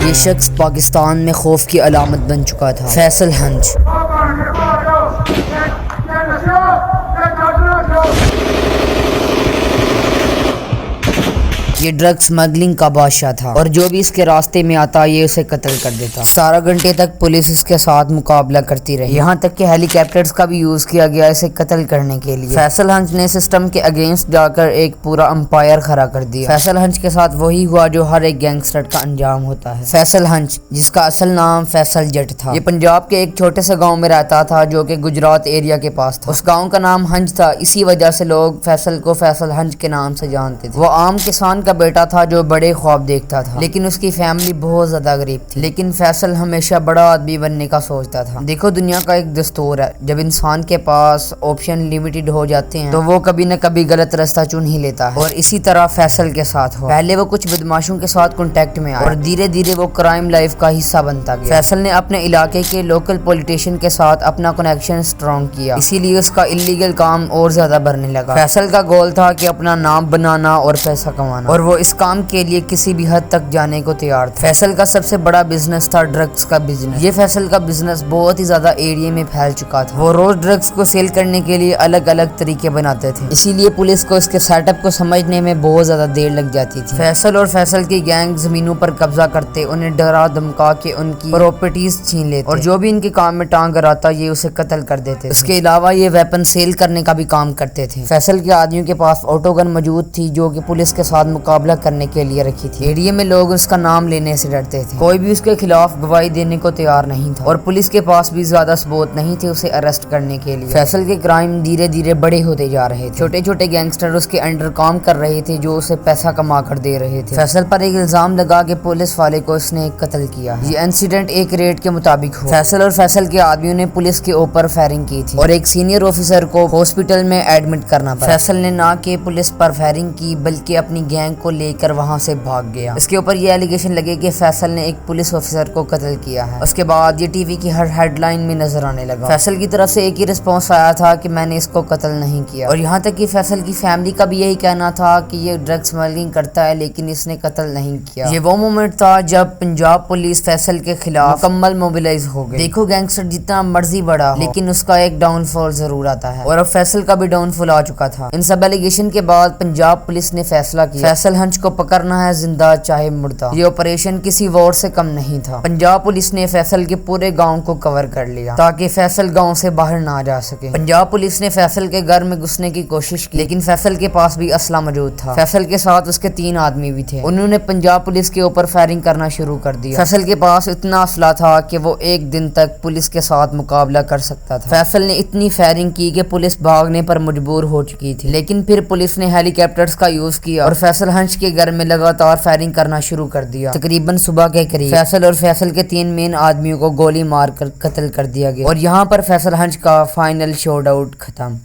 یہ شخص پاکستان میں خوف کی علامت بن چکا تھا، فیصل ہنچ۔ یہ ڈرگ سمگلنگ کا بادشاہ تھا اور جو بھی اس کے راستے میں آتا یہ اسے قتل کر دیتا۔ 17 گھنٹے تک پولیس اس کے ساتھ مقابلہ کرتی رہی، یہاں تک کہ ہیلی کاپٹرز کا بھی یوز کیا گیا اسے قتل کرنے کے لیے۔ فیصل ہنچ نے سسٹم کے اگینسٹ جا کر ایک پورا امپائر کھڑا کر دیا۔ فیصل ہنچ کے ساتھ وہی ہوا جو ہر ایک گینگسٹر کا انجام ہوتا ہے۔ فیصل ہنچ، جس کا اصل نام فیصل جٹ تھا، یہ پنجاب کے ایک چھوٹے سے گاؤں میں رہتا تھا جو کہ گجرات ایریا کے پاس تھا۔ اس گاؤں کا نام ہنچ تھا، اسی وجہ سے لوگ فیصل کو فیصل ہنچ کے نام سے جانتے تھے۔ وہ عام کسان کا بیٹا تھا جو بڑے خواب دیکھتا تھا، لیکن اس کی فیملی بہت زیادہ غریب تھی۔ لیکن فیصل ہمیشہ بڑا آدمی بننے کا سوچتا تھا۔ دیکھو، دنیا کا ایک دستور ہے، جب انسان کے پاس آپشن لیمیٹڈ ہو جاتے ہیں تو وہ کبھی نہ کبھی غلط راستہ چن ہی لیتا ہے، اور اسی طرح فیصل کے ساتھ ہوا۔ پہلے وہ کچھ بدماشوں کے ساتھ کانٹیکٹ میں آیا اور دھیرے دھیرے وہ کرائم لائف کا حصہ بنتا گیا۔ فیصل نے اپنے علاقے کے لوکل پولیٹیشین کے ساتھ اپنا کنیکشن سٹرونگ کیا، اسی لیے اس کا اللیگل کام اور زیادہ بڑھنے لگا۔ فیصل کا گول تھا کہ اپنا نام بنانا اور پیسہ کمانا، اور وہ اس کام کے لیے کسی بھی حد تک جانے کو تیار تھا۔ فیصل کا سب سے بڑا بزنس تھا ڈرگز کا بزنس۔ یہ فیصل کا بزنس بہت ہی زیادہ ایریا میں پھیل چکا تھا۔ وہ روز ڈرگز کو سیل کرنے کے لیے الگ الگ طریقے بناتے تھے، اسی لیے پولیس کو اس کے سیٹ اپ کو سمجھنے میں بہت زیادہ دیر لگ جاتی تھی۔ فیصل اور فیصل کی گینگ زمینوں پر قبضہ کرتے، انہیں ڈرا دھمکا کے ان کی پراپرٹیز چھین لیتے، اور جو بھی ان کے کام میں ٹانگ آتا یہ اسے قتل کر دیتے۔ اس کے علاوہ یہ ویپن سیل کرنے کا بھی کام کرتے تھے۔ فیصل کے آدمیوں کے پاس آٹو گن موجود تھی جو کہ پولیس کے ساتھ مقابلہ کرنے کے لیے رکھی تھی۔ ایریا میں لوگ اس کا نام لینے سے ڈرتے تھے، کوئی بھی اس کے خلاف گواہی دینے کو تیار نہیں تھا، اور پولیس کے پاس بھی زیادہ ثبوت نہیں تھے اسے اریسٹ کرنے کے لیے۔ فیصل کے کرائم دھیرے دھیرے بڑے ہوتے جا رہے تھے، چھوٹے چھوٹے گینگسٹر اس کے انڈر کام کر رہے تھے جو اسے پیسہ کما کر دے رہے تھے۔ فیصل پر ایک الزام لگا کہ پولیس والے کو اس نے قتل کیا۔ یہ انسیڈنٹ ایک ریڈ کے مطابق ہوا۔ فیصل اور فیصل کے آدمیوں نے پولیس کے اوپر فائرنگ کی تھی اور ایک سینئر آفیسر کو ہاسپٹل میں ایڈمٹ کرنا پڑا۔ فیصل نے نہ کہ پولیس پر فائرنگ کی بلکہ اپنی گینگ کو لے کر وہاں سے بھاگ گیا۔ اس کے اوپر یہ ایلیگیشن لگے کہ فیصل نے ایک پولیس آفیسر کو قتل کیا ہے۔ اس کے بعد یہ ٹی وی کی ہر ہیڈ لائن میں نظر آنے لگا۔ فیصل کی طرف سے ایک ہی رسپانس آیا تھا کہ میں نے اس کو قتل نہیں کیا، اور یہاں تک کہ فیصل کی فیملی کا بھی یہی کہنا تھا کہ یہ ڈرگ سمگلنگ کرتا ہے لیکن اس نے قتل نہیں کیا۔ یہ وہ مومنٹ تھا جب پنجاب پولیس فیصل کے خلاف مکمل موبلائز ہو گئی۔ دیکھو، گینگسٹر جتنا مرضی بڑا ہو لیکن اس کا ایک ڈاؤن فال ضرور آتا ہے، اور اب فیصل کا بھی ڈاؤن فال آ چکا تھا۔ ان سب ایلیگیشن کے بعد پنجاب پولیس نے فیصلہ کیا فیصل ہنچ کو پکڑنا ہے، زندہ چاہے مردہ۔ یہ آپریشن کسی وار سے کم نہیں تھا۔ پنجاب پولیس نے فیصل کے پورے گاؤں کو کور کر لیا تاکہ فیصل گاؤں سے باہر نہ جا سکے۔ پنجاب پولیس نے فیصل کے گھر میں گھسنے کی کوشش کی لیکن فیصل کے پاس بھی اسلحہ موجود تھا۔ فیصل کے ساتھ اس کے 3 آدمی بھی تھے، انہوں نے پنجاب پولیس کے اوپر فائرنگ کرنا شروع کر دیا۔ فیصل کے پاس اتنا اسلحہ تھا کہ وہ ایک دن تک پولیس کے ساتھ مقابلہ کر سکتا تھا۔ فیصل نے اتنی فائرنگ کی کہ پولیس بھاگنے پر مجبور ہو چکی تھی، لیکن پھر پولیس نے ہیلی کاپٹرز کا یوز کیا اور فیصل ہنچ کے گھر میں لگاتار فائرنگ کرنا شروع کر دیا۔ تقریباً صبح کے قریب فیصل اور فیصل کے 3 مین آدمیوں کو گولی مار کر قتل کر دیا گیا، اور یہاں پر فیصل ہنچ کا فائنل شوٹ آؤٹ ختم۔